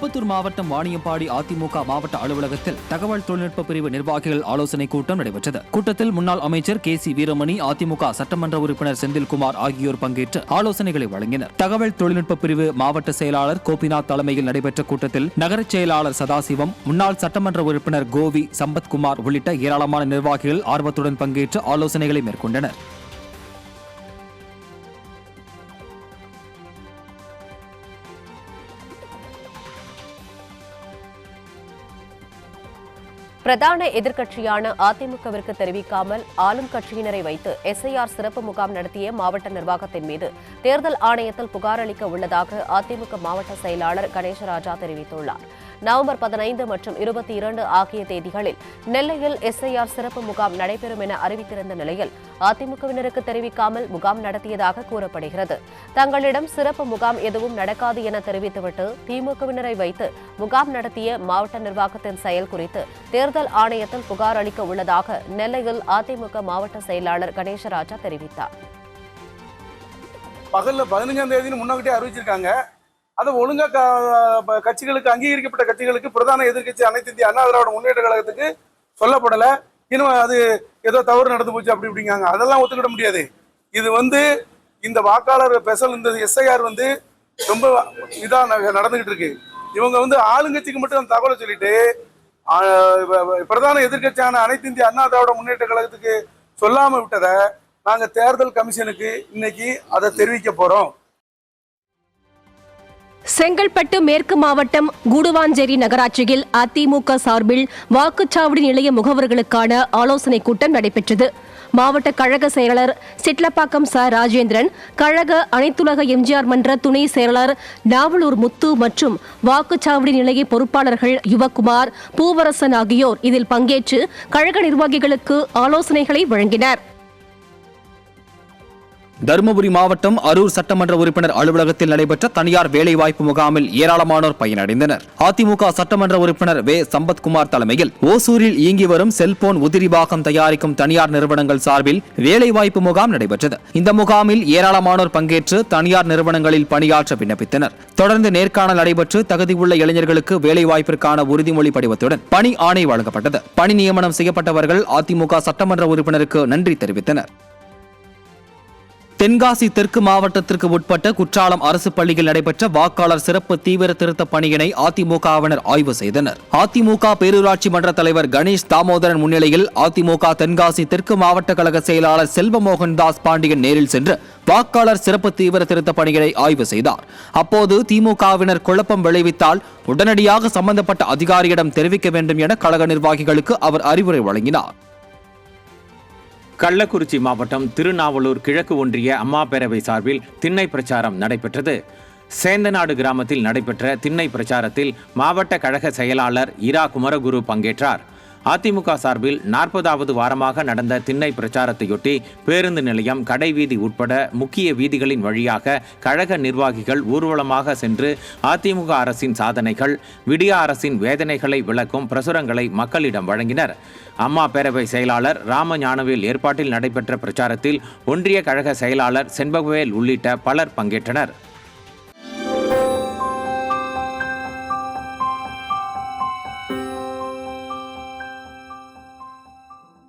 திருப்பத்தூர் மாவட்டம் வாணியம்பாடி அதிமுக மாவட்ட அலுவலகத்தில் தகவல் தொழில்நுட்ப பிரிவு நிர்வாகிகள் ஆலோசனைக் கூட்டம் நடைபெற்றது. கூட்டத்தில் முன்னாள் அமைச்சர் KC வீரமணி, அதிமுக சட்டமன்ற உறுப்பினர் செந்தில்குமார் ஆகியோர் பங்கேற்று ஆலோசனைகளை வழங்கினர். தகவல் தொழில்நுட்ப பிரிவு மாவட்ட செயலாளர் கோபிநாத் தலைமையில் நடைபெற்ற கூட்டத்தில் நகர செயலாளர் சதாசிவம், முன்னாள் சட்டமன்ற உறுப்பினர் கோவி, சம்பத்குமார் உள்ளிட்ட ஏராளமான நிர்வாகிகள் ஆர்வத்துடன் பங்கேற்று ஆலோசனைகளை மேற்கொண்டனர். பிரதான எதிர்க்கட்சியான அதிமுகவிற்கு தெரிவிக்காமல் ஆளும் கட்சியினரை வைத்து SIR சிறப்பு முகாம் நடத்திய மாவட்ட நிர்வாகத்தின் மீது தேர்தல் ஆணையத்தில் புகார் அளிக்க உள்ளதாக அதிமுக மாவட்ட செயலாளர் கணேசராஜா தெரிவித்துள்ளார். நவம்பர் 15 மற்றும் 22 ஆகிய தேதிகளில் நெல்லையில் SIR சிறப்பு முகாம் நடைபெறும் என அறிவித்திருந்த நிலையில் அதிமுகவினருக்கு தெரிவிக்காமல் முகாம் நடத்தியதாக கூறப்படுகிறது. தங்களிடம் சிறப்பு முகாம் எதுவும் நடக்காது என தெரிவித்துவிட்டு திமுகவினரை வைத்து முகாம் நடத்திய மாவட்ட நிர்வாகத்தின் செயல் குறித்து தேர்தல் ஆணையத்தில் புகார் அளிக்க உள்ளதாக நெல்லையில் அதிமுக மாவட்ட செயலாளர் கணேசராஜா தெரிவித்தார். பகல்ல 15ஆம் தேதி முன்னாடியே அறிவிச்சிருக்காங்க. அதை ஒழுங்கா கட்சிகளுக்கு, அங்கீகரிக்கப்பட்ட கட்சிகளுக்கு, பிரதான எதிர்கட்சி அனைத்து இந்திய அண்ணா திராவிட முன்னேற்ற கழகத்துக்கு சொல்லப்படல. இன்னும் அது ஏதோ தவறு நடந்து போச்சு அப்படி இப்படிங்காங்க. அதெல்லாம் ஒத்துக்கிட முடியாது. இது இந்த வாக்காளர் பெசல், இந்த SIR ரொம்ப இதா நடந்துகிட்டு இருக்கு. இவங்க ஆளுங்கட்சிக்கு மட்டும் அந்த தகவலை சொல்லிட்டு பிரதான எதிர்கட்சியான அனைத்து இந்திய அண்ணா திராவிட முன்னேற்ற கழகத்துக்கு சொல்லாம விட்டதை நாங்க தேர்தல் கமிஷனுக்கு இன்னைக்கு அதை தெரிவிக்க போறோம். செங்கல்பட்டு மேற்கு மாவட்டம் கூடுவாஞ்சேரி நகராட்சியில் அதிமுக சார்பில் வாக்குச்சாவடி நிலைய முகவர்களுக்கான ஆலோசனைக் கூட்டம் நடைபெற்றது. மாவட்ட கழக செயலாளர் சிட்லப்பாக்கம் ராஜேந்திரன், கழக அனைத்துலக MGR மன்ற துணை செயலாளர் நாவலூர் முத்து மற்றும் வாக்குச்சாவடி நிலைய பொறுப்பாளர்கள் யுவக்குமார், பூவரசன் ஆகியோர் இதில் பங்கேற்று கழக நிர்வாகிகளுக்கு ஆலோசனைகளை வழங்கினர். தருமபுரி மாவட்டம் அரூர் சட்டமன்ற உறுப்பினர் அலுவலகத்தில் நடைபெற்ற தனியார் வேலைவாய்ப்பு முகாமில் ஏராளமானோர் பயனடைந்தனர். அதிமுக சட்டமன்ற உறுப்பினர் வே. சம்பத்குமார் தலைமையில் ஓசூரில் இயங்கி வரும் செல்போன் உதிரிபாகம் தயாரிக்கும் தனியார் நிறுவனங்கள் சார்பில் வேலைவாய்ப்பு முகாம் நடைபெற்றது. இந்த முகாமில் ஏராளமானோர் பங்கேற்று தனியார் நிறுவனங்களில் பணியாற்ற விண்ணப்பித்தனர். தொடர்ந்து நேர்காணல் நடைபெற்று தகுதியுள்ள இளைஞர்களுக்கு வேலைவாய்ப்பிற்கான உறுதிமொழி படிவத்துடன் பணி ஆணை வழங்கப்பட்டது. பணி நியமனம் செய்யப்பட்டவர்கள் அதிமுக சட்டமன்ற உறுப்பினருக்கு நன்றி தெரிவித்தனர். தென்காசி தெற்கு மாவட்டத்திற்கு உட்பட்ட குற்றாலம் அரசு பள்ளியில் நடைபெற்ற வாக்காளர் சிறப்பு தீவிர திருத்த பணியினை அதிமுகவினர் ஆய்வு செய்தனர். அதிமுக பேரூராட்சி மன்ற தலைவர் கணேஷ் தாமோதரன் முன்னிலையில் அதிமுக தென்காசி தெற்கு மாவட்ட கழக செயலாளர் செல்வமோகன்தாஸ் பாண்டியன் நேரில் சென்று வாக்காளர் சிறப்பு தீவிர திருத்த பணிகளை ஆய்வு செய்தார். அப்போது திமுகவினர் குழப்பம் விளைவித்தால் உடனடியாக சம்பந்தப்பட்ட அதிகாரியிடம் தெரிவிக்க வேண்டும் என கழக நிர்வாகிகளுக்கு அவர் அறிவுரை வழங்கினார். கள்ளக்குறிச்சி மாவட்டம் திருநாவலூர் கிழக்கு ஒன்றிய அம்மா பேரவை சார்பில் திண்ணை பிரச்சாரம் நடைபெற்றது. சேந்தநாடு கிராமத்தில் நடைபெற்ற திண்ணை பிரச்சாரத்தில் மாவட்ட கழக செயலாளர் இரா குமரகுரு பங்கேற்றார். அதிமுக சார்பில் 40வது வாரமாக நடந்த திண்ணை பிரச்சாரத்தையொட்டி பேருந்து நிலையம், கடைவீதி உட்பட முக்கிய வீதிகளின் வழியாக கழக நிர்வாகிகள் ஊர்வலமாக சென்று அதிமுக அரசின் சாதனைகள், விடிய அரசின் வேதனைகளை விளக்கும் பிரசுரங்களை மக்களிடம் வழங்கினர். அம்மா பேரவை செயலாளர் ராமஞானவேல் ஏற்பாட்டில் நடைபெற்ற பிரச்சாரத்தில் ஒன்றிய கழக செயலாளர் செண்பகவேல் உள்ளிட்ட பலர் பங்கேற்றனர்.